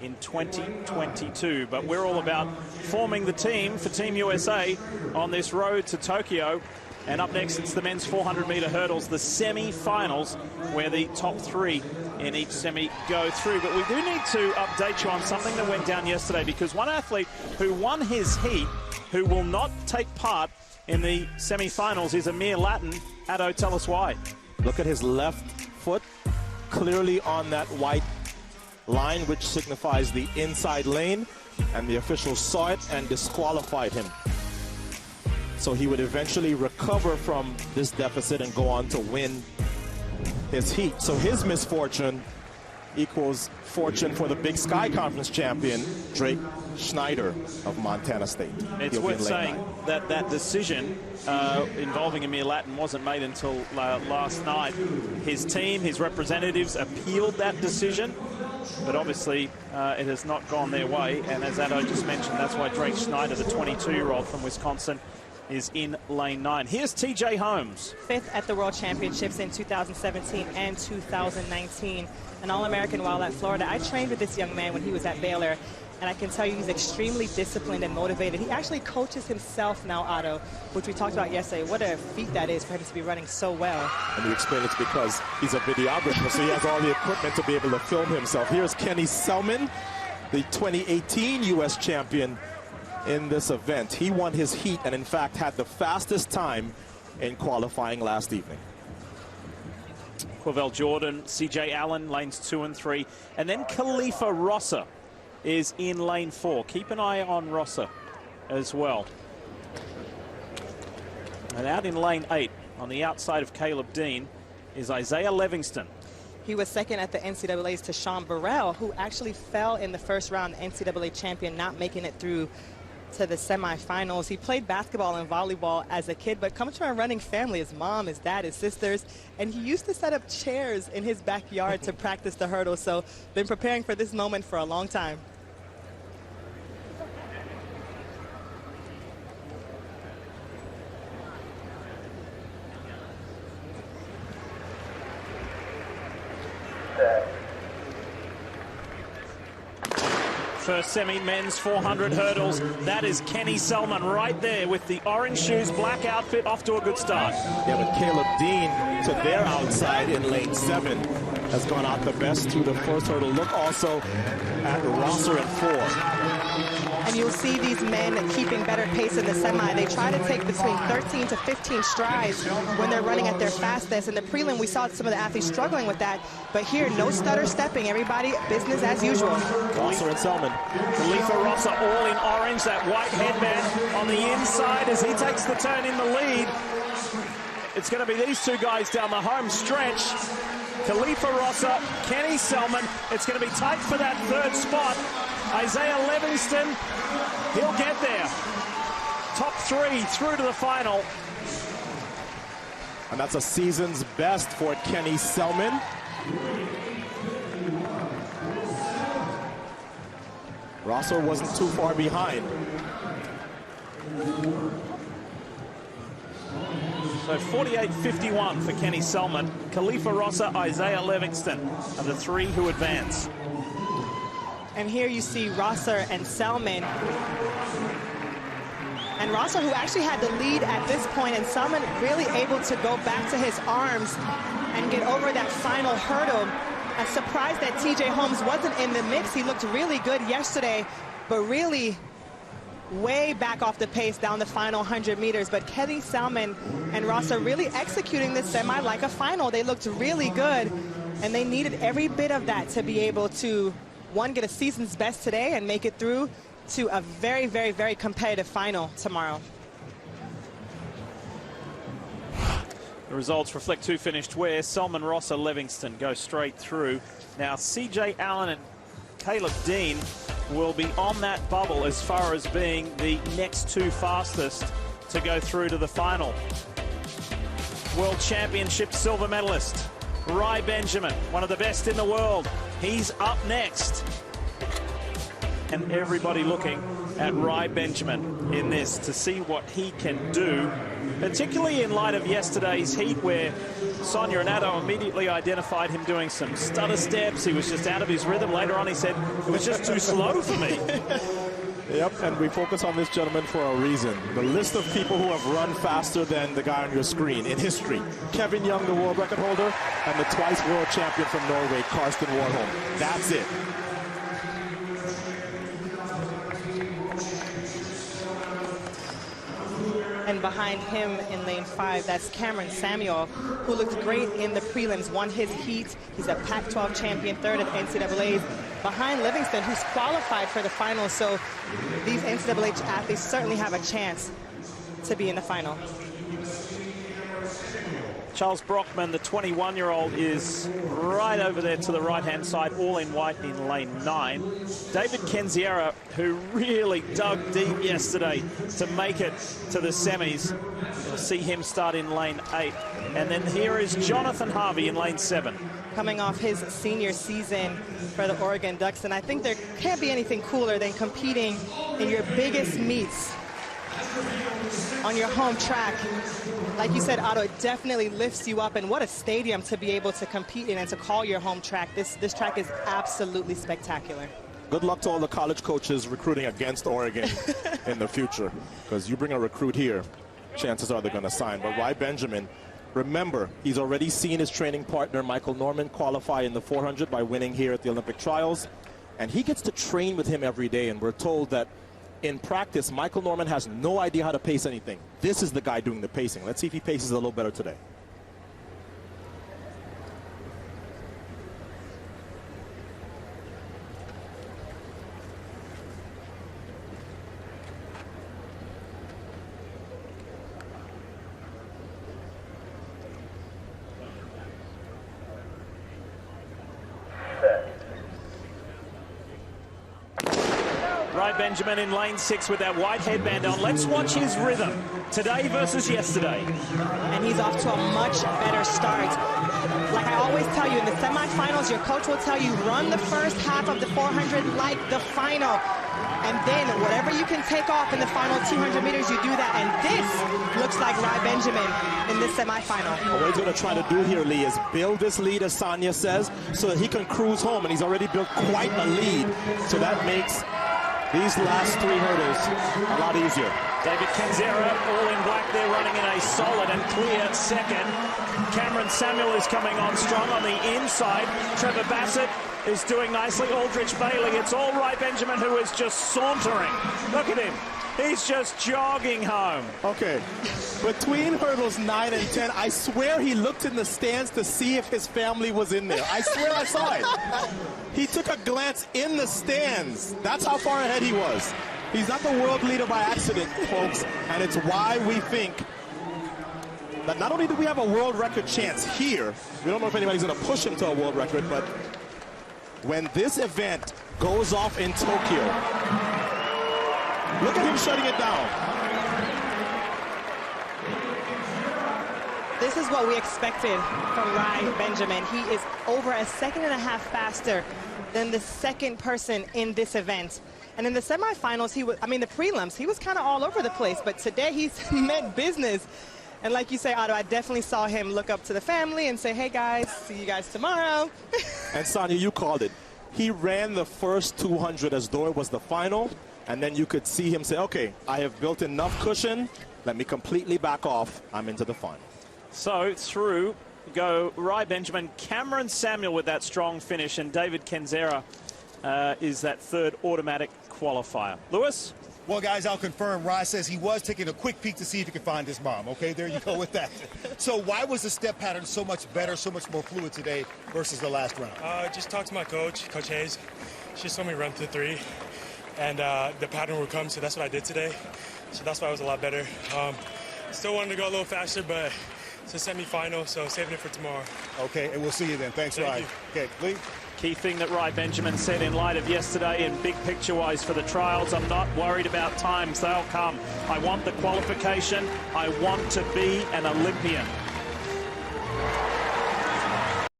in 2022. But we're all about forming the team for Team USA on this road to Tokyo. And up next, it's the men's 400-meter hurdles, the semi-finals, where the top 3 in each semi go through. But we do need to update you on something that went down yesterday, because one athlete who won his heat, who will not take part in the semi-finals, is Amir Latin. Addo, tell us why. Look at his left foot, clearly on that white line, which signifies the inside lane, and the officials saw it and disqualified him. So he would eventually recover from this deficit and go on to win his heat. So his misfortune equals fortune for the Big Sky Conference champion, Drake Schneider of Montana State. It's worth saying that that decision involving Amir Latin wasn't made until last night. His team, his representatives appealed that decision, but obviously it has not gone their way. And as Addo just mentioned, that's why Drake Schneider, the 22-year-old from Wisconsin, is in lane 9. Here's TJ Holmes. 5th at the World Championships in 2017 and 2019. An All-American while at Florida. I trained with this young man when he was at Baylor, and I can tell you he's extremely disciplined and motivated. He actually coaches himself now, Otto, which we talked about yesterday. What a feat that is for him to be running so well. And you explain it's because he's a videographer, so he has all the equipment to be able to film himself. Here's Kenny Selman, the 2018 U.S. champion in this event. He won his heat and in fact had the fastest time in qualifying last evening. Quavell Jordan, CJ Allen, lanes 2 and 3. And then Khalifa Rosser is in lane 4. Keep an eye on Rosser as well. And out in lane 8, on the outside of Caleb Dean, is Isaiah Livingston. He was second at the NCAA's to Sean Burrell, who actually fell in the first round, the NCAA champion, not making it through to the semifinals. He played basketball and volleyball as a kid, but comes from a running family. His mom, his dad, his sisters, and he used to set up chairs in his backyard to practice the hurdle. So been preparing for this moment for a long time. First semi men's 400 hurdles. That is Kenny Selman right there with the orange shoes, black outfit, off to a good start. Yeah, but Caleb Dean to their outside in lane 7 has gone out the best through the first hurdle. Look also at Rosser at 4. And you'll see these men keeping better pace in the semi. They try to take between 13 to 15 strides when they're running at their fastest. In the prelim, we saw some of the athletes struggling with that. But here, no stutter stepping. Everybody, business as usual. Rosser and Selman. Khalifa Rosser all in orange, that white headband on the inside as he takes the turn in the lead. It's going to be these two guys down the home stretch. Khalifa Rosser, Kenny Selman. It's going to be tight for that third spot. Isaiah Livingston, he'll get there. Top 3 through to the final. And that's a season's best for Kenny Selman. Rosser wasn't too far behind. So 48.51 for Kenny Selman. Khalifa Rosser, Isaiah Livingston are the 3 who advance. And here you see Rosser and Selman. And Rosser, who actually had the lead at this point, and Selman really able to go back to his arms and get over that final hurdle. I'm surprised that TJ Holmes wasn't in the mix. He looked really good yesterday, but really way back off the pace down the final 100 meters. But Kenny Selman and Rosser really executing this semi like a final. They looked really good, and they needed every bit of that to be able to, one, get a season's best today and make it through to a very, very, very competitive final tomorrow. The results reflect who finished where. Selman, Rosser, Livingston go straight through. Now CJ Allen and Caleb Dean will be on that bubble as far as being the next 2 fastest to go through to the final. World Championship silver medalist Rai Benjamin, one of the best in the world. He's up next. And everybody looking at Rai Benjamin in this to see what he can do, particularly in light of yesterday's heat where Sonia Renato immediately identified him doing some stutter steps. He was just out of his rhythm. Later on, he said, it was just too slow for me. Yep, and we focus on this gentleman for a reason. The list of people who have run faster than the guy on your screen in history. Kevin Young, the world record holder, and the twice world champion from Norway, Karsten Warholm. That's it. And behind him in lane 5, that's Cameron Samuel, who looked great in the prelims, won his heat. He's a Pac-12 champion, third at NCAA's, behind Livingston, who's qualified for the finals. So these NCAA athletes certainly have a chance to be in the final. Charles Brockman, the 21-year-old, is right over there to the right-hand side, all in white in lane 9. David Kenziera, who really dug deep yesterday to make it to the semis. You'll see him start in lane 8. And then here is Jonathan Harvey in lane 7. Coming off his senior season for the Oregon Ducks, and I think there can't be anything cooler than competing in your biggest meets on your home track. Like you said, Otto, it definitely lifts you up, and what a stadium to be able to compete in and to call your home track. This track is absolutely spectacular. Good luck to all the college coaches recruiting against Oregon in the future, because you bring a recruit here, chances are they're going to sign. But Rai Benjamin, remember, he's already seen his training partner Michael Norman qualify in the 400 by winning here at the Olympic trials, and he gets to train with him every day, and we're told that in practice, Michael Norman has no idea how to pace anything. This is the guy doing the pacing. Let's see if he paces a little better today. Rai Benjamin in lane 6 with that white headband on. Let's watch his rhythm today versus yesterday. And he's off to a much better start. Like I always tell you, in the semifinals, your coach will tell you, run the first half of the 400 like the final. And then whatever you can take off in the final 200 meters, you do that. And this looks like Rai Benjamin in this semifinal. What he's going to try to do here, Lee, is build this lead, as Sonia says, so that he can cruise home. And he's already built quite a lead. So that makes these last 3 hurdles a lot easier. David Kenziera, all in black there, running in a solid and clear second. Cameron Samuel is coming on strong on the inside. Trevor Bassett is doing nicely. Aldrich Bailey. It's all Rai Benjamin who is just sauntering. Look at him. He's just jogging home. Okay. Between hurdles 9 and 10, I swear he looked in the stands to see if his family was in there. I swear I saw it. He took a glance in the stands. That's how far ahead he was. He's not the world leader by accident, folks, and it's why we think that not only do we have a world record chance here, we don't know if anybody's going to push him to a world record, but when this event goes off in Tokyo, look at him shutting it down. This is what we expected from Rai Benjamin. He is over a second and a half faster than the second person in this event. And in the semifinals, the prelims, he was kind of all over the place. But today, he's meant business. And like you say, Otto, I definitely saw him look up to the family and say, hey, guys, see you guys tomorrow. And Sonia, you called it. He ran the first 200 as though it was the final. And then you could see him say, okay, I have built enough cushion. Let me completely back off. I'm into the final. So through go Rai Benjamin, Cameron Samuel with that strong finish, and David Kenziera is that third automatic qualifier. Lewis? Well, guys, I'll confirm. Rai says he was taking a quick peek to see if he could find his mom. Okay, there you go with that. So why was the step pattern so much better, so much more fluid today versus the last round? Just talked to my coach, Coach Hayes. She just told me run to 3, and the pattern would come, so that's what I did today. So that's why it was a lot better. Still wanted to go a little faster, but it's a semifinal, so saving it for tomorrow. Okay, and we'll see you then. Thanks, Rai. Okay, Lee? Key thing that Rai Benjamin said in light of yesterday and big picture-wise for the trials, I'm not worried about times. They'll come. I want the qualification. I want to be an Olympian.